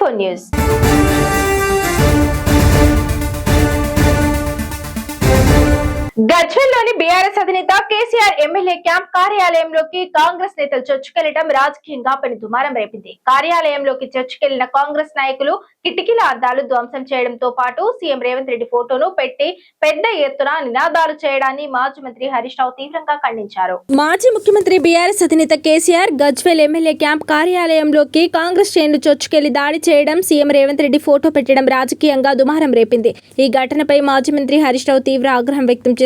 24 news. గజ్వేల్లోని BRS అధినేత KCR MLA camp కార్యాలయంలోకి Congress నేతలు చొచ్చుకెళ్లడం రాజకీయంగా పెను దుమారం రేపింది. కార్యాలయంలోకి చొచ్చుకెళ్లిన కాంగ్రెస్ నాయకులు కిటికీల అద్దాలు ధ్వంసం చేయడంతో పాటు సీఎం రేవంత్ రెడ్డి ఫోటోను పెట్టి పెద్ద ఎత్తున నినాదాలు చేయడాన్ని మాజీ మంత్రి హరీష్ రావు తీవ్రంగా ఖండించారు. మాజీ ముఖ్యమంత్రి బీఆర్ఎస్ అధినేత కేసీఆర్ గజ్వేల్ ఎమ్మెల్యే క్యాంప్ కార్యాలయంలోకి కాంగ్రెస్ శ్రేణులు చొచ్చుకెళ్లి దాడి చేయడం, సీఎం రేవంత్ రెడ్డి ఫోటో పెట్టడం రాజకీయంగా దుమారం రేపింది. ఈ ఘటనపై మాజీ మంత్రి హరీష్ రావు తీవ్ర ఆగ్రహం వ్యక్తం చేశారు.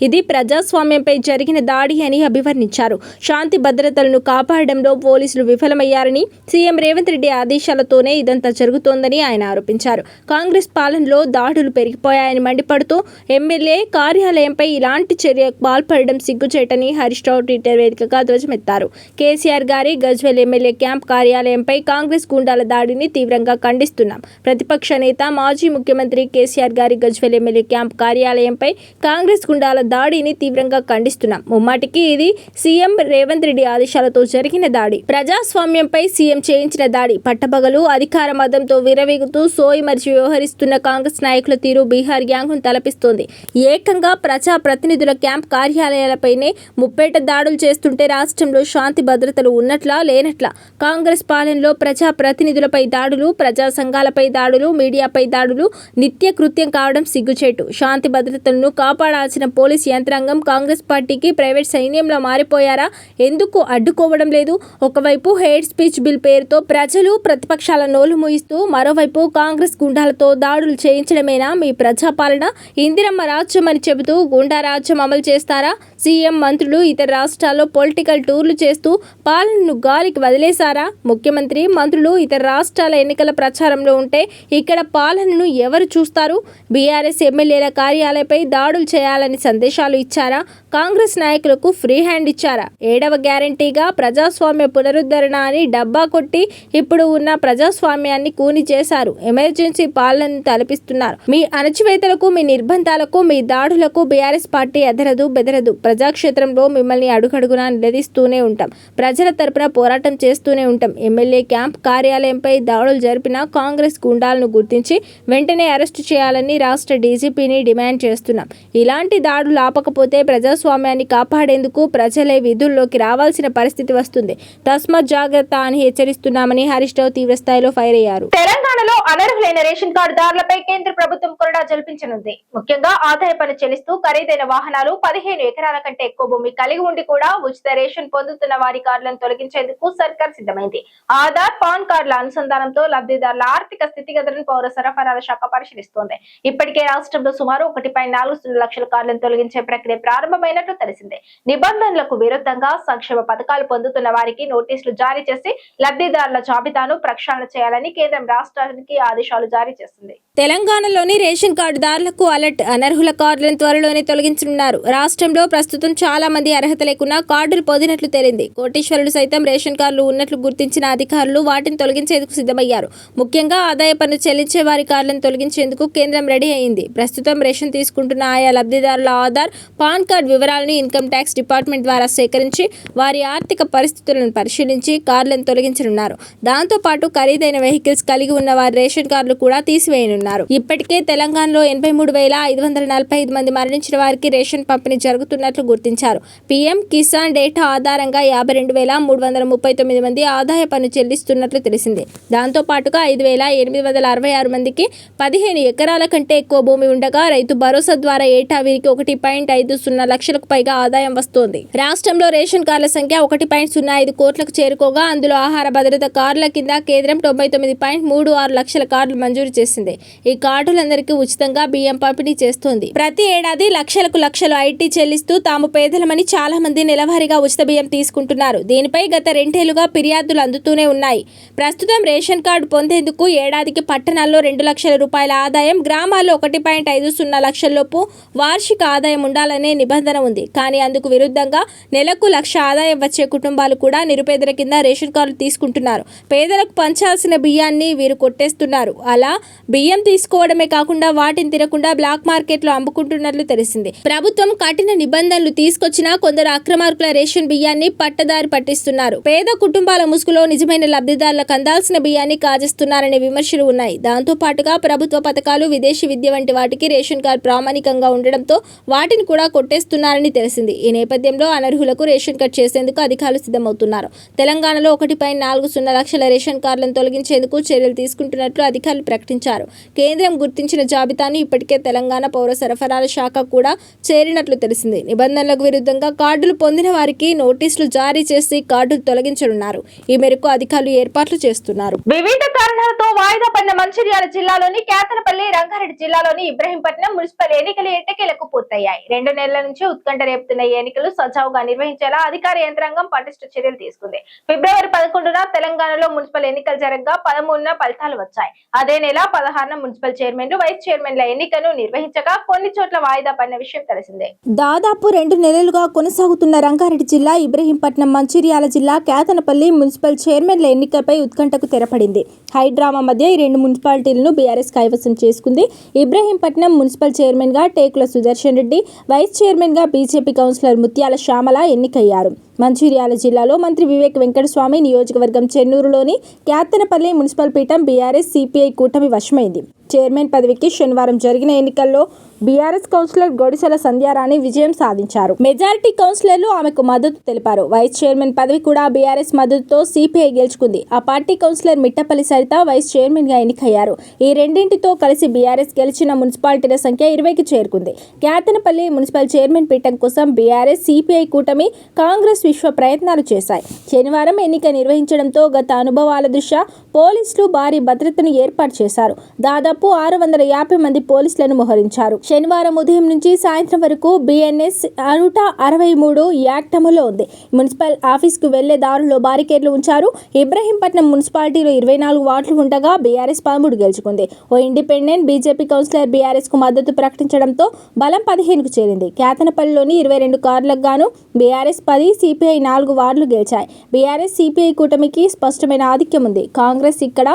ఇది ప్రజాస్వామ్యంపై జరిగిన దాడి అని అభివర్ణించారు. శాంతి భద్రతలను కాపాడడంలో పోలీసులు విఫలమయ్యారని, సీఎం రేవంత్ రెడ్డి ఆదేశాలతోనే ఇదంతా జరుగుతోందని ఆయన ఆరోపించారు. కాంగ్రెస్ పాలనలో దాడులు పెరిగిపోయాయని మండిపడుతూ ఎమ్మెల్యే కార్యాలయంపై ఇలాంటి చర్యకు పాల్పడడం సిగ్గుచేటని హరీష్ రావు ట్విట్టర్ వేదికగా ధ్వజమెత్తారు. కేసీఆర్ గారి గజ్వేల్ ఎమ్మెల్యే క్యాంప్ కార్యాలయంపై కాంగ్రెస్ గుండాల దాడిని తీవ్రంగా ఖండిస్తున్నాం. ప్రతిపక్ష నేత మాజీ ముఖ్యమంత్రి కేసీఆర్ గారి గజ్వేల్ ఎమ్మెల్యే క్యాంప్ కార్యాలయంపై కాంగ్రెస్ గుండాల దాడిని తీవ్రంగా ఖండిస్తున్నాం. ముమ్మాటికి ఇది సీఎం రేవంత్ రెడ్డి ఆదేశాలతో జరిగిన దాడి, ప్రజాస్వామ్యంపై సీఎం చేయించిన దాడి. పట్టపగలు అధికార మదంతో విరవీగుతూ సోయి మరిచి వ్యవహరిస్తున్న కాంగ్రెస్ నాయకుల తీరు బీహార్ గ్యాంగ్ను తలపిస్తోంది. ఏకంగా ప్రజా ప్రతినిధుల క్యాంప్ కార్యాలయాలపైనే ముప్పేట దాడులు చేస్తుంటే రాష్ట్రంలో శాంతి భద్రతలు ఉన్నట్లా లేనట్లా? కాంగ్రెస్ పాలనలో ప్రజా ప్రతినిధులపై దాడులు, ప్రజా సంఘాలపై దాడులు, మీడియాపై దాడులు నిత్య కృత్యం కావడం సిగ్గుచేటు. శాంతి భద్రతలను కాపాడాల్సిన పోలీస్ యంత్రాంగం కాంగ్రెస్ పార్టీకి ప్రైవేట్ సైన్యంలో మారిపోయారా? ఎందుకు అడ్డుకోవడం లేదు? ఒకవైపు హేట్ స్పీచ్ బిల్ పేరుతో ప్రజలు ప్రతిపక్షాల నోలు మూయిస్తూ, మరోవైపు కాంగ్రెస్ గుండాలతో దాడులు చేయించడమేనా మీ ప్రజాపాలన? ఇందిరమ్మ రాజ్యం అని చెబుతూ గుండా రాజ్యం అమలు చేస్తారా? సీఎం, మంత్రులు ఇతర రాష్ట్రాల్లో పొలిటికల్ టూర్లు చేస్తూ పాలనను గాలికి వదిలేశారా? ముఖ్యమంత్రి, మంత్రులు ఇతర రాష్ట్రాల ఎన్నికల ప్రచారంలో ఉంటే ఇక్కడ పాలనను ఎవరు చూస్తారు? బీఆర్ఎస్ ఎమ్మెల్యేల కార్యాలయంపై దాడులు చేయాలని సందేశాలు ఇచ్చారా? కాంగ్రెస్ నాయకులకు ఫ్రీ హ్యాండ్ ఇచ్చారా? 7వ గ్యారంటీగా ప్రజాస్వామ్య పునరుద్ధరణ అని డబ్బా కొట్టి ఇప్పుడు ఉన్న ప్రజాస్వామ్యాన్ని కూని చేశారు. ఎమర్జెన్సీ పాలనను తలపిస్తున్నారు. మీ అణచివేతలకు, మీ నిర్బంధాలకు, మీ దాడులకు బీఆర్ఎస్ పార్టీ ఎదరదు, బెదరదు. ప్రజాక్షేత్రంలో మిమ్మల్ని అడుగడుగునా నిలదీస్తూనే ఉంటాం. ప్రజల తరపున పోరాటం చేస్తూనే ఉంటాం. ఎమ్మెల్యే క్యాంప్ కార్యాలయంపై దాడులు జరిపిన కాంగ్రెస్ గుండాలను గుర్తించి వెంటనే అరెస్టు చేయాలని రాష్ట్ర డీజీపీని డిమాండ్ చేస్తున్నాం. ఇలాంటి దాడులు ఆపకపోతే ప్రజాస్వామ్యాన్ని కాపాడేందుకు ప్రజలే విధుల్లోకి రావాల్సిన పరిస్థితి వస్తుంది. తస్మాత్ జాగ్రత్త అని హెచ్చరిస్తున్నామని హరీష్ రావు తీవ్రస్థాయిలో ఫైర్ అయ్యారు. తెలంగాణలో అనర్హులైన రేషన్ కార్డుదారులపై కేంద్ర ప్రభుత్వం కొరడా జల్పించనుంది. ముఖ్యంగా ఆదాయ పన్ను చెల్లిస్తూ ఖరీదైన వాహనాలు, 15 ఎకరాల కంటే ఎక్కువ భూమి కలిగి ఉండి కూడా ఉచిత రేషన్ పొందుతున్న వారి కార్డులను తొలగించేందుకు సర్కార్ సిద్ధమైంది. ఆధార్, పాన్ కార్డుల అనుసంధానంతో లబ్ధిదారుల ఆర్థిక స్థితిగతులను పౌర సరఫరాల శాఖ పరిశీలిస్తోంది. ఇప్పటికే రాష్ట్రంలో సుమారు 1.4 లక్షల కార్డులను తొలగించే ప్రక్రియ ప్రారంభమైనట్లు తెలిసిందే. నిబంధనలకు విరుద్ధంగా సంక్షేమ పథకాలు పొందుతున్న వారికి నోటీసులు జారీ చేసి లబ్ధిదారుల జాబితాను ప్రక్షాళన చేయాలని కేంద్రం రాష్ట్రానికి ఆదేశాలు జారీ చేసింది. తెలంగాణలోని రేషన్ కార్డుదారులకు అలర్ట్. అనర్హుల కార్డులను త్వరలోనే తొలగించనున్నారు. రాష్ట్రంలో ప్రస్తుతం చాలా మంది అర్హత లేకున్నా కార్డులు పొందినట్లు తేలింది. కోటీశ్వరులు సైతం రేషన్ కార్డులు ఉన్నట్లు గుర్తించిన అధికారులు వాటిని తొలగించేందుకు సిద్ధమయ్యారు. ముఖ్యంగా ఆదాయ పన్ను చెల్లించే వారి కార్డులను తొలగించేందుకు కేంద్రం రెడీ అయింది. ప్రస్తుతం రేషన్ తీసుకుంటున్న ఆయా లబ్ధిదారుల ఆధార్, పాన్ కార్డు వివరాలను ఇన్కమ్ ట్యాక్స్ డిపార్ట్మెంట్ ద్వారా సేకరించి వారి ఆర్థిక పరిస్థితులను పరిశీలించి కార్డులను తొలగించనున్నారు. దాంతో పాటు ఖరీదైన వెహికల్స్ కలిగి ఉన్న వారి రేషన్ కార్డులు కూడా తీసివేయనున్నారు. ఇప్పటికే తెలంగాణలో 83,545 మంది మరణించిన వారికి రేషన్ పంపిణీ జరుగుతున్నట్లు గుర్తించారు. పీఎం కిసాన్ డేటా ఆధారంగా 52,339 మంది ఆదాయ పన్ను చెల్లిస్తున్నట్లు తెలిసింది. దాంతో పాటుగా 5,866 మందికి 15 ఎకరాల కంటే ఎక్కువ భూమి ఉండగా రైతు భరోసా ద్వారా ఏటా వీరికి 1.50 లక్షలకు పైగా ఆదాయం వస్తోంది. రాష్ట్రంలో రేషన్ కార్డుల సంఖ్య 1.05 కోట్లకు చేరుకోగా అందులో ఆహార భద్రత కార్డుల కింద కేంద్రం 99.36 లక్షల కార్డులు మంజూరు చేసింది. ఈ కార్డులందరికీ ఉచితంగా బియ్యం పంపిణీ చేస్తోంది. ప్రతి ఏడాది లక్షలు ఐటీ చెల్లిస్తూ తాము పేదలమని చాలా మంది నెలవారీగా ఉచిత బియ్యం తీసుకుంటున్నారు. దీనిపై గత 2 ఏళ్లుగా ఫిర్యాదులు అందుతూనే ఉన్నాయి. ప్రస్తుతం రేషన్ కార్డు పొందేందుకు ఏడాదికి పట్టణాల్లో 2 లక్షల రూపాయల ఆదాయం, గ్రామాల్లో 1.50 లక్షల్లోపు వార్షిక ఆదాయం ఉండాలనే నిబంధన ఉంది. కానీ అందుకు విరుద్ధంగా నెలకు 1,00,000 ఆదాయం వచ్చే కుటుంబాలు కూడా నిరుపేదల కింద రేషన్ కార్డులు తీసుకుంటున్నారు. పేదలకు పంచాల్సిన బియ్యాన్ని వీరు కొట్టేస్తున్నారు. అలా బియ్యం తీసుకోవడమే కాకుండా వాటిని తినకుండా బ్లాక్ మార్కెట్ లో అమ్ముకుంటున్నట్లు తెలిసింది. ప్రభుత్వం కఠిన నిబంధనలు తీసుకొచ్చినా కొందరు అక్రమార్కుల రేషన్ బియ్యాన్ని పట్టదారి పట్టిస్తున్నారు. పేద కుటుంబాల ముసుగులో నిజమైన లబ్ధిదారులకు అందాల్సిన బియ్యాన్ని కాజేస్తున్నారనే విమర్శలు ఉన్నాయి. దాంతో పాటుగా ప్రభుత్వ పథకాలు, విదేశీ విద్య వంటి వాటికి రేషన్ కార్డు ప్రామాణికంగా ఉండడంతో వాటిని కూడా కొట్టేస్తున్నారని తెలిసింది. ఈ నేపథ్యంలో అనర్హులకు రేషన్ కార్డు చేసేందుకు అధికారులు సిద్ధమవుతున్నారు. తెలంగాణలో 1.40 లక్షల రేషన్ కార్డులను తొలగించేందుకు చర్యలు తీసుకుంటున్నట్లు అధికారులు ప్రకటించారు. కేంద్రం గుర్తించిన జాబితాను ఇప్పటికే తెలంగాణ పౌర సరఫరాల శాఖ కూడా చేరినట్లు తెలిసింది. నిబంధనలకు విరుద్ధంగా కార్డులు పొందిన వారికి నోటీసులు జారీ చేసి కార్డులు తొలగించనున్నారు. ఈ మేరకు అధికారులు ఏర్పాట్లు చేస్తున్నారు. వివిధ కారణాలతో వాయిదా పడిన మంచిర్యాల జిల్లాలోని కేతనపల్లి, రంగారెడ్డి జిల్లాలోని ఇబ్రహీంపట్నం మున్సిపల్ ఎన్నికలు ఎట్టకేలకు పూర్తయ్యాయి. 2 నెలల నుంచి ఉత్కంఠ రేపుతున్న ఈ ఎన్నికలు సజావుగా నిర్వహించేలా అధికార యంత్రాంగం పటిష్ట చర్యలు తీసుకుంది. ఫిబ్రవరి 11న తెలంగాణలో మున్సిపల్ ఎన్నికలు జరగగా 13న ఫలితాలు వచ్చాయి. అదే నెల 16న మున్సిపల్ చైర్మన్లు, వైస్ చైర్మన్ల ఎన్నికను నిర్వహించగా కొన్ని చోట్ల వాయిదా పడిన విషయం తెలిసిందే. దాదాపు 2 నెలలుగా కొనసాగుతున్న రంగారెడ్డి జిల్లా, ఇబ్రహీంపట్నం, మంచిర్యాల జిల్లా కేతనపల్లి మున్సిపల్ చైర్మన్ల ఎన్నికపై ఉత్కంఠకు తెరపడింది. హైడ్రామా మధ్య ఈ 2 మున్సిపాలిటీలను బీఆర్ఎస్ కైవసం చేసుకుంది. ఇబ్రహీంపట్నం మున్సిపల్ చైర్మన్ గా టేకుల సుదర్శన్ రెడ్డి, వైస్ చైర్మన్ గా బీజేపీ కౌన్సిలర్ ముత్యాల శ్యామల ఎన్నికయ్యారు. మంచిర్యాల జిల్లాలో మంత్రి వివేక్ వెంకటస్వామి నియోజకవర్గం చెన్నూరులోని కేతనపల్లి మున్సిపల్ పీఠం బీఆర్ఎస్ సిపిఐ కూటమి వశమైంది. చైర్మన్ పదవికి శనివారం జరిగిన ఎన్నికల్లో బీఆర్ఎస్ కౌన్సిలర్ గొడిసెల సంధ్యారాణి విజయం సాధించారు. మెజారిటీ కౌన్సిలర్లు ఆమెకు మద్దతు తెలిపారు. వైస్ చైర్మన్ పదవి కూడా బీఆర్ఎస్ మద్దతుతో సిపిఐ గెలుచుకుంది. ఆ party councillor Mittapalli Saritha vice chairman గా ఎన్నికయ్యారు. ఈ రెండింటితో కలిసి బీఆర్ఎస్ గెలిచిన మున్సిపాలిటీల సంఖ్య 20కి చేరుకుంది. కేతనపల్లి మున్సిపల్ చైర్మన్ పీఠం కోసం బీఆర్ఎస్, సిపిఐ కూటమి, కాంగ్రెస్ విశ్వ ప్రయత్నాలు చేశాయి. శనివారం ఎన్నిక నిర్వహించడంతో గత అనుభవాల దృష్ట్యా పోలీసులు భారీ భద్రతను ఏర్పాటు చేశారు. దాదాపు 650 మంది పోలీసులను మోహరించారు. శనివారం ఉదయం నుంచి సాయంత్రం వరకు బిఎన్ఎస్ 163 యాక్ట్ అమల్లో ఉంది. మున్సిపల్ ఆఫీస్ కు వెళ్లే దారుల్లో బారికేడ్లు ఉంచారు. ఇబ్రహీంపట్నం మున్సిపాలిటీలో 24 వార్డులు ఉండగా బీఆర్ఎస్ 13 గెలుచుకుంది. ఓ ఇండిపెండెంట్ బీజేపీ కౌన్సిలర్ బీఆర్ఎస్ కు మద్దతు ప్రకటించడంతో బలం 15కు చేరింది. కేతనపల్లిలోని 22 కార్డులకు గాను బీఆర్ఎస్ 10, సిపిఐ 4 వార్డులు గెలిచాయి. బీఆర్ఎస్, సిపిఐ కూటమికి స్పష్టమైన ఆధిక్యం ఉంది. కాంగ్రెస్ ఇక్కడ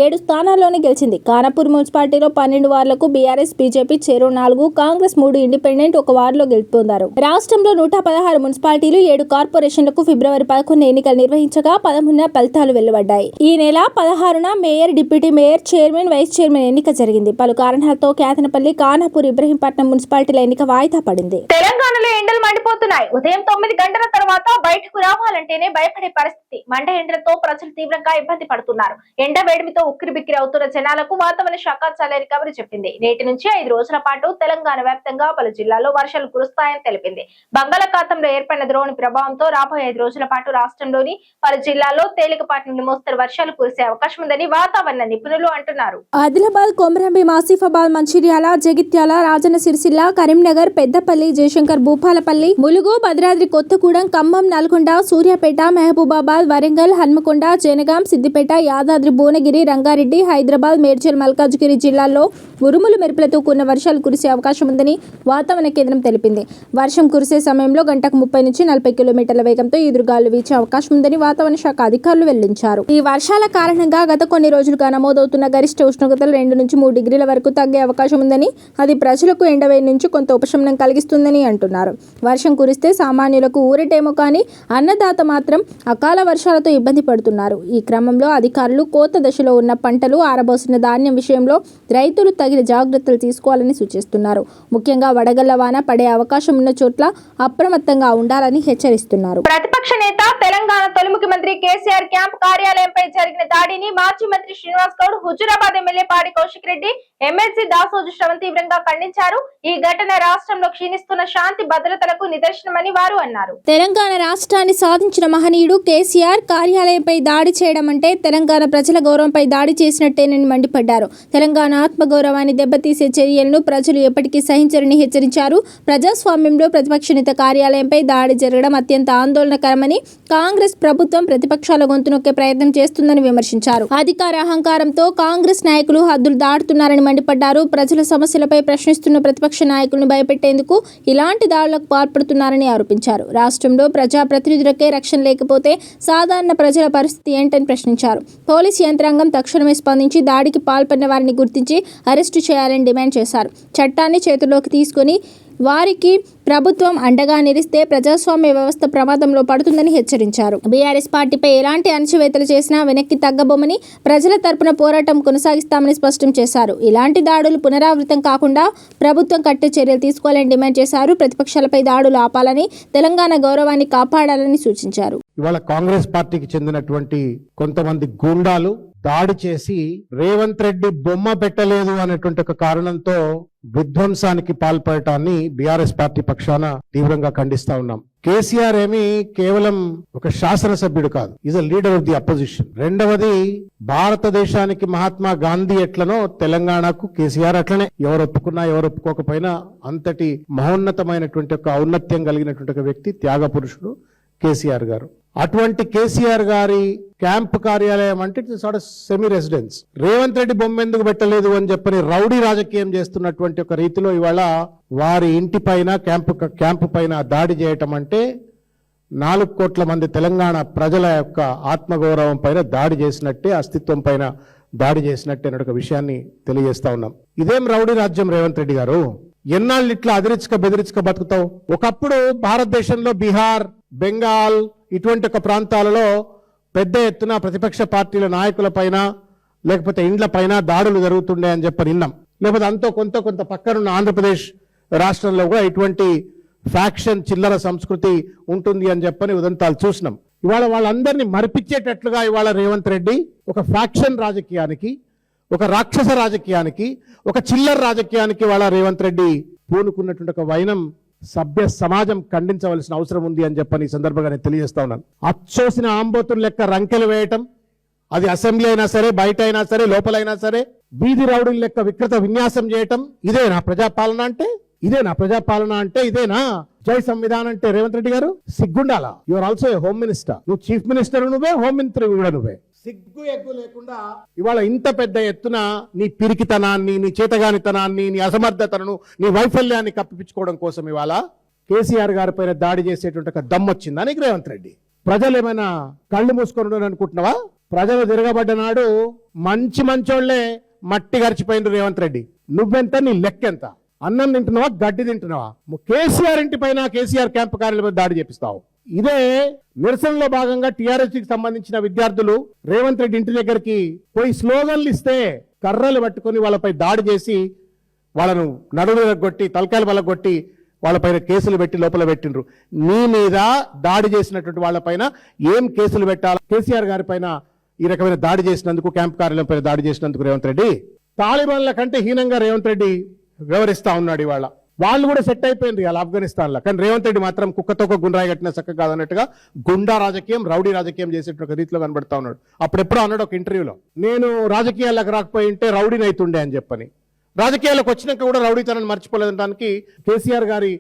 7 స్థానాల్లోనే గెలిచింది. ఖానాపూర్ మున్సిపాలిటీలో 12 వార్డులకు బీఆర్ఎస్, బీజేపీ చెరో 4, కాంగ్రెస్ 3, ఇండిపెండెంట్ 1 వార్డులో గెలుపొందారు. రాష్ట్రంలో 116 మున్సిపాలిటీలు, 7 కార్పొరేషన్లకు ఫిబ్రవరి 11 ఎన్నికలు నిర్వహించగా 13న ఫలితాలు వెలువడ్డాయి. ఈ నెల 16న mayor, deputy mayor, chairman, vice chairman ఎన్నిక జరిగింది. పలు కారణాలతో కేతనపల్లి, ఖానాపూర్, ఇబ్రహీంపట్నం మున్సిపాలిటీల ఎన్నిక వాయిదా పడింది. తెలంగాణలో ఎండలు మండిపోతున్నాయి. ఉదయం 9 గంటల తర్వాత బయటకు రావాలంటేనే భయపడే పరిస్థితి. మండ ఎండలతో ప్రజలు తీవ్రంగా ఇబ్బంది పడుతున్నారు. ఎండ వేడిమితో ఉక్కిరిబిక్కిరి అవుతున్న జనాలకు వాతావరణ శాఖ చల్లని కబురు చెప్పింది. నేటి నుంచి 5 రోజుల పాటు తెలంగాణ వ్యాప్తంగా పలు జిల్లాల్లో వర్షాలు కురుస్తాయని తెలిపింది. బంగాళాఖాతంలో ఏర్పడిన ద్రోణి ప్రభావంతో రాబోయే 5 రోజుల పాటు రాష్ట్రంలోని పలు జిల్లాల్లో తేలికపాటి నుండి మోస్తరు వర్షాలు కురిసే అవకాశం ఉందని వాతావరణ నిపుణులు అంటున్నారు. ఆదిలాబాద్, కొమరంభీం, ఆసిఫాబాద్, మంచిర్యాల, జగిత్యాల, రాజన్న సిరిసిల్ల, కరీంనగర్, పెద్దపల్లి, జయశంకర్, భూపాలపల్లి, ములుగు, భద్రాద్రి కొత్తగూడెం, ఖమ్మం, నల్గొండ, సూర్యాపేట, మహబూబాబాద్, వరంగల్, హన్మకొండ, జనగాం, సిద్దిపేట, యాదాద్రి, భువనగిరి, రంగారెడ్డి, హైదరాబాద్, మేడ్చల్, మల్కాజ్గిరి జిల్లాల్లో ఉరుములు మెరుపులతో కూడిన వర్షాలు కురిసే అవకాశం ఉందని వాతావరణ కేంద్రం తెలిపింది. వర్షం కురిసే సమయంలో గంటకు 30 నుంచి 40 కిలోమీటర్ల వేగంతో ఎదురుగాలు వీచే అవకాశం ఉందని వాతావరణ శాఖ అధికారులు వెల్లడించారు. ఈ వర్షాల కారణంగా గత కొన్ని రోజులుగా నమోదవుతున్న గరిష్ట ఉష్ణోగ్రతలు 2 నుంచి 3 డిగ్రీల వరకు తగ్గే అవకాశం ఉందని, అది ప్రజలకు ఎండవేడి నుంచి కొంత ఉపశమనం కలిగిస్తుందని అంటున్నారు. వర్షం కురిస్తే సామాన్యులకు ఊరటేమో కానీ అన్నదాత మాత్రం అకాల వర్షాలతో ఇబ్బంది పడుతున్నారు. ఈ క్రమంలో అధికారులు కోత దశలో ఉన్న పంటలు, ఆరబోసిన ధాన్యం విషయంలో రైతులు తగిన జాగ్రత్తలు తీసుకోవాలని సూచిస్తున్నారు. ముఖ్యంగా వడగళ్ల వాన పడే అవకాశం ఉన్న చోట్ల అప్రమత్తంగా ఉండాలని హెచ్చరిస్తున్నారు. ప్రతిపక్ష నేత, తెలంగాణ తొలి ముఖ్యమంత్రి కేసీఆర్ క్యాంప్ కార్యాలయంపై జరిగిన దాడిని మాజీ మంత్రి శ్రీనివాస్ గౌడ్, హుజూరాబాద్ ఎమ్మెల్యే పాడి కౌశిక్ రెడ్డి, ఎమ్మెల్సీ దాసోజు శ్రవణ్ తీవ్రంగా ఖండించారు. ఈ ఘటన రాష్ట్రంలో క్షీణిస్తున్న శాంతి భద్రతలకు నిదర్శనమని వారు అన్నారు. తెలంగాణ రాష్ట్రాన్ని సాధించిన మహనీయుడు కేసీఆర్ కార్యాలయంపై దాడి చేయడం అంటే తెలంగాణ ప్రజల గౌరవంపై దాడి చేసినట్టేనని మండిపడ్డారు. తెలంగాణ ఆత్మగౌరవాన్ని దెబ్బతీసే చర్యలను ప్రజలు ఎప్పటికీ సహించరని హెచ్చరించారు. ప్రజాస్వామ్యంలో ప్రతిపక్ష నేత కార్యాలయంపై దాడి జరగడం అత్యంత ఆందోళనకరమని కాంగ్రెస్ ప్రభుత్వం ప్రతిపక్షాల గొంతు నొక్కే ప్రయత్నం చేస్తుందని విమర్శించారు. అధికార అహంకారంతో కాంగ్రెస్ నాయకులు హద్దులు దాటుతున్నారని మండిపడ్డారు. ప్రజల సమస్యలపై ప్రశ్నిస్తున్న ప్రతిపక్ష నాయకులను భయపెట్టేందుకు ఇలాంటి దాడులకు పాల్పడుతున్నారని ఆరోపించారు. రాష్ట్రంలో ప్రజాప్రతినిధులకే రక్షణ లేకపోతే సాధారణ ప్రజల పరిస్థితి ఏంటని ప్రశ్నించారు. పోలీసు యంత్రాంగం తక్షణమే స్పందించి దాడికి పాల్పడిన వారిని గుర్తించి అరెస్టు చేయాలని డిమాండ్ చేశారు. చట్టాన్ని చేతుల్లోకి తీసుకొని వారికి ప్రభుత్వం అండగా నిలిస్తే ప్రజాస్వామ్య వ్యవస్థ ప్రమాదంలో పడుతుందని హెచ్చరించారు. బీఆర్ఎస్ పార్టీపై ఎలాంటి అణచివేతలు చేసినా వెనక్కి తగ్గబోమని, ప్రజల తరపున పోరాటం కొనసాగిస్తామని స్పష్టం చేశారు. ఇలాంటి దాడులు పునరావృతం కాకుండా ప్రభుత్వం కట్టే చర్యలు తీసుకోవాలని డిమాండ్ చేశారు. ప్రతిపక్షాలపై దాడులు ఆపాలని, తెలంగాణ గౌరవాన్ని కాపాడాలని సూచించారు. ఇవాళ కాంగ్రెస్ పార్టీకి చెందినటువంటి కొంతమంది గూండాలు దాడి చేసి రేవంత్ రెడ్డి బొమ్మ పెట్టలేదు అనేటువంటి ఒక కారణంతో విధ్వంసానికి పాల్పడటాన్ని బీఆర్ఎస్ పార్టీ పక్షాన తీవ్రంగా ఖండిస్తా ఉన్నాం. కేసీఆర్ ఏమి కేవలం ఒక శాసనసభ్యుడు కాదు, is a leader of the opposition. రెండవది, భారతదేశానికి మహాత్మా గాంధీ ఎట్లనో తెలంగాణకు కేసీఆర్ అట్లనే. ఎవరు ఒప్పుకున్నా ఎవరు ఒప్పుకోకపోయినా అంతటి మహోన్నతమైనటువంటి ఒక ఔన్నత్యం కలిగినటువంటి ఒక వ్యక్తి, త్యాగ పురుషుడు కేసీఆర్ గారు. అటువంటి కేసీఆర్ గారి క్యాంప్ కార్యాలయం అంటే సెమీ రెసిడెన్స్. రేవంత్ రెడ్డి బొమ్మ ఎందుకు పెట్టలేదు అని చెప్పని రౌడీ రాజకీయం చేస్తున్నటువంటి ఒక రీతిలో ఇవాళ వారి ఇంటి పైన క్యాంపు పైన దాడి చేయటం అంటే 4 కోట్ల మంది తెలంగాణ ప్రజల యొక్క ఆత్మగౌరవం పైన దాడి చేసినట్టే, అస్తిత్వం పైన దాడి చేసినట్టే అనే ఒక విషయాన్ని తెలియజేస్తా ఉన్నాం. ఇదేం రౌడీ రాజ్యం రేవంత్ రెడ్డి గారు? ఎన్నాళ్ళు ఇట్లా అదిరించక బెదిరించక బతుకుతావు? ఒకప్పుడు భారతదేశంలో బీహార్, బెంగాల్ ఇటువంటి ఒక ప్రాంతాలలో పెద్ద ఎత్తున ప్రతిపక్ష పార్టీల నాయకుల పైన లేకపోతే ఇండ్ల పైన దాడులు జరుగుతుండే అని చెప్పి విన్నాం. లేకపోతే అంతో కొంత పక్కనున్న ఆంధ్రప్రదేశ్ రాష్ట్రంలో కూడా ఇటువంటి ఫ్యాక్షన్ చిల్లర సంస్కృతి ఉంటుంది అని చెప్పని ఉదంతాలు చూసినాం. ఇవాళ వాళ్ళందరినీ మరిపించేటట్లుగా ఇవాళ రేవంత్ రెడ్డి ఒక ఫ్యాక్షన్ రాజకీయానికి, ఒక రాక్షస రాజకీయానికి, ఒక చిల్లర రాజకీయానికి వాళ్ళ రేవంత్ రెడ్డి పూనుకున్నటువంటి ఒక వైనం సభ్య సమాజం ఖండించవలసిన అవసరం ఉంది అని చెప్పని ఈ సందర్భంగా నేను తెలియజేస్తా ఉన్నాను. అచ్చోసిన ఆంబోతుల లెక్క రంకెలు వేయటం, అది అసెంబ్లీ అయినా సరే, బయట అయినా సరే, లోపలైనా సరే, వీధి రౌడీల లెక్క వికృత విన్యాసం చేయటం, ఇదేనా ప్రజాపాలన అంటే? ఇదేనా జై సంవిధానం అంటే? రేవంత్ రెడ్డి గారు సిగ్గుండాలా? You are also a home minister. నువ్వు చీఫ్ మినిస్టర్ నువ్వే, హోమ్ మినిస్టర్ కూడా నువ్వే. సిగ్గు ఎగ్గు లేకుండా ఇవాళ ఇంత పెద్ద ఎత్తున నీ పిరికితనాన్ని, నీ చేతగానితనాన్ని, నీ అసమర్థతను, నీ వైఫల్యాన్ని కప్పిపించుకోవడం కోసం ఇవాళ కేసీఆర్ గారి పైన దాడి చేసేటువంటి ఒక దమ్మొచ్చిందా నీకు రేవంత్ రెడ్డి? ప్రజలు ఏమైనా కళ్ళు మూసుకొని అనుకుంటున్నావా? ప్రజలు తిరగబడ్డ నాడు మంచోళ్లే మట్టి గరిచిపోయింది రేవంత్ రెడ్డి. నువ్వెంత, నీ లెక్కెంత? అన్నం తింటున్నావా, గడ్డి తింటున్నావా? కేసీఆర్ ఇంటి పైన, కేసీఆర్ క్యాంపు కార్యాలయం దాడి చేపిస్తావు. ఇదే నిరసనలో భాగంగా టీఆర్ఎస్ కి సంబంధించిన విద్యార్థులు రేవంత్ రెడ్డి ఇంటి దగ్గరికి పోయి స్లోగన్లు ఇస్తే కర్రలు పట్టుకొని వాళ్ళపై దాడి చేసి వాళ్ళను నడువులకు కొట్టి, తలకాయలు పలగొట్టి వాళ్ళపైన కేసులు పెట్టి లోపల పెట్టిండ్రు. నీ మీద దాడి చేసినటువంటి వాళ్ళపైన ఏం కేసులు పెట్టాలి? కేసీఆర్ గారి పైన ఈ రకమైన దాడి చేసినందుకు, క్యాంప్ కార్యాలయం పైన దాడి చేసినందుకు రేవంత్ రెడ్డి తాలిబాన్ల కంటే హీనంగా రేవంత్ రెడ్డి వ్యవహరిస్తా ఉన్నాడు. ఇవాళ వాళ్ళు కూడా సెట్ అయిపోయింది ఇవాళ ఆఫ్ఘనిస్తాన్ లో. కానీ రేవంత్ రెడ్డి మాత్రం కుక్కతో గుండ్రాయి కట్టిన చక్క కాదన్నట్టుగా గుండా రాజకీయం, రౌడీ రాజకీయం చేసేటువంటి రీతిలో కనబడతా ఉన్నాడు. అప్పుడెప్పుడో అన్నాడు ఒక ఇంటర్వ్యూలో, నేను రాజకీయాలకు రాకపోయి ఉంటే రౌడీని అవుతుండే అని చెప్పని. రాజకీయాలకు వచ్చినాక కూడా రౌడీతనాన్ని మర్చిపోలేదనడానికి కేసీఆర్ గారి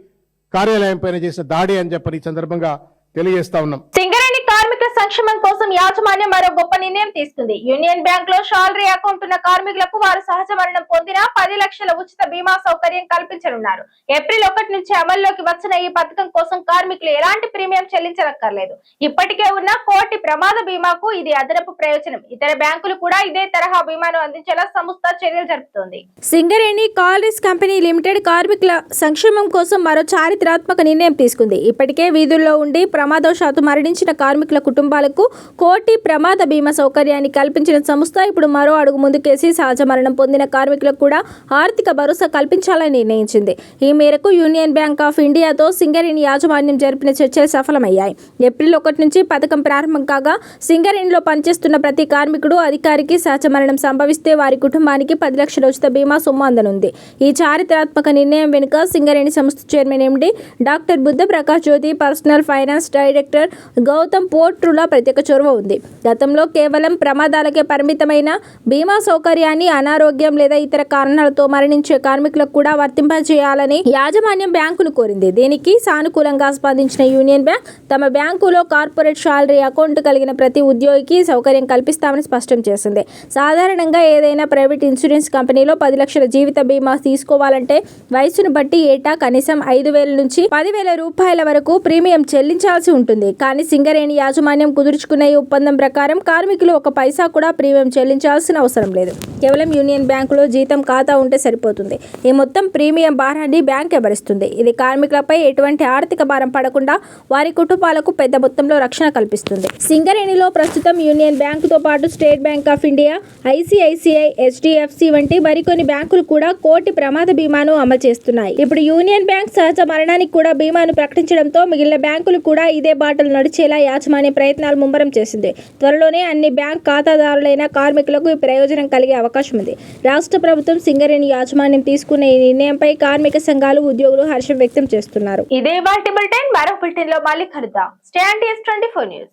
కార్యాలయం పైన చేసిన దాడి అని చెప్పని ఈ సందర్భంగా తెలియజేస్తా ఉన్నాం. సింగరేణి కార్మికుల సంక్షేమం కోసం యాజమాన్యం మరో గొప్ప నిర్ణయం తీసుకుంది. యూనియన్ బ్యాంక్ లో శాలరీ అకౌంట్ ఉన్న కార్మికులకు వారు సహజ మరణం పొందిన 10 లక్షల ఉచిత బీమా సౌకర్యం కల్పించనున్నారు. ఏప్రిల్ 1 నుంచి అమల్లోకి వచ్చిన ఈ పథకం కోసం కార్మికులు ఎలాంటి ప్రీమియం చెల్లించనక్కర్లేదు. ఇప్పటికే ఉన్న 1 కోటి ప్రమాద బీమాకు ఇది అదనపు ప్రయోజనం. ఇతర బ్యాంకులు కూడా ఇదే తరహా బీమాను అందించేలా సంస్థ చర్యలు జరుపుతోంది. సింగరేణి కాలరీస్ కంపెనీ లిమిటెడ్ కార్మికుల సంక్షేమం కోసం మరో చారిత్రాత్మక నిర్ణయం తీసుకుంది. ఇప్పటికే వీధుల్లో ఉండి ప్రమాదవశాత్తు మరణించిన కార్మికుల కుటుంబాలకు 1 కోటి ప్రమాద బీమా సౌకర్యాన్ని కల్పించిన సంస్థ ఇప్పుడు మరో అడుగు ముందుకేసి సహజ మరణం పొందిన కార్మికులకు కూడా ఆర్థిక భరోసా కల్పించాలని నిర్ణయించింది. ఈ మేరకు యూనియన్ బ్యాంక్ ఆఫ్ ఇండియాతో సింగరేణి యాజమాన్యం జరిపిన చర్చలు సఫలమయ్యాయి. ఏప్రిల్ 1 నుంచి పథకం ప్రారంభం కాగా సింగరేణిలో పనిచేస్తున్న ప్రతి కార్మికుడు అధికారికి సహజ మరణం సంభవిస్తే వారి కుటుంబానికి 10 లక్షల ఉచిత బీమా సొమ్ము అందనుంది. ఈ చారిత్రాత్మక నిర్ణయం వెనుక సింగరేణి సంస్థ chairman MD doctor Buddha Prakash Jyothi, personal finance director Gautam పోట్రుల ప్రత్యేక చొరవ ఉంది. గతంలో కేవలం ప్రమాదాలకే పరిమితమైన బీమా సౌకర్యాన్ని అనారోగ్యం లేదా ఇతర కారణాలతో మరణించే కార్మికులకు కూడా వర్తింపజేయాలని యాజమాన్యం బ్యాంకును కోరింది. దీనికి సానుకూలంగా స్పందించిన యూనియన్ బ్యాంక్ తమ బ్యాంకులో కార్పొరేట్ శాలరీ అకౌంట్ కలిగిన ప్రతి ఉద్యోగికి సౌకర్యం కల్పిస్తామని స్పష్టం చేసింది. సాధారణంగా ఏదైనా ప్రైవేట్ ఇన్సూరెన్స్ కంపెనీలో 10 లక్షల జీవిత బీమా తీసుకోవాలంటే వయసును బట్టి ఏటా కనీసం 5,000 నుంచి 10,000 రూపాయల వరకు ప్రీమియం చెల్లించాల్సి ఉంటుంది. కానీ సింగరేణి యాజమాన్యం కుదుర్చుకున్న ఈ ఒప్పందం ప్రకారం కార్మికులు ఒక పైసా కూడా ప్రీమియం చెల్లించాల్సిన అవసరం లేదు. కేవలం యూనియన్ బ్యాంకులో జీతం ఖాతా ఉంటే సరిపోతుంది. ఈ మొత్తం ప్రీమియం భారాన్ని బ్యాంకే భరిస్తుంది. ఇది కార్మికులపై ఎటువంటి ఆర్థిక భారం పడకుండా వారి కుటుంబాలకు పెద్ద మొత్తంలో రక్షణ కల్పిస్తుంది. సింగరేణిలో ప్రస్తుతం యూనియన్ బ్యాంకుతో పాటు state bank of India, ICICI, HDFC వంటి మరికొన్ని బ్యాంకులు కూడా కోటి ప్రమాద బీమాను అమలు చేస్తున్నాయి. ఇప్పుడు యూనియన్ బ్యాంక్ సహజ మరణానికి కూడా బీమాను ప్రకటించడంతో మిగిలిన బ్యాంకులు కూడా ఇదే బాటలు నడిచేలా యాజమాన్య ప్రయత్నాలు ముమ్మరం చేసింది. త్వరలోనే అన్ని బ్యాంక్ ఖాతాదారులైన కార్మికులకు ఈ ప్రయోజనం కలిగే అవకాశం ఉంది. రాష్ట్ర ప్రభుత్వం సింగరేణి యాజమాన్యం తీసుకున్న ఈ నిర్ణయంపై కార్మిక సంఘాలు, ఉద్యోగులు హర్షం వ్యక్తం చేస్తున్నారు. ఇదే వాటి బులెటిన్. మరో బులెటిన్ లో మళ్ళీ కలుద్దాం. Stay and 24 news.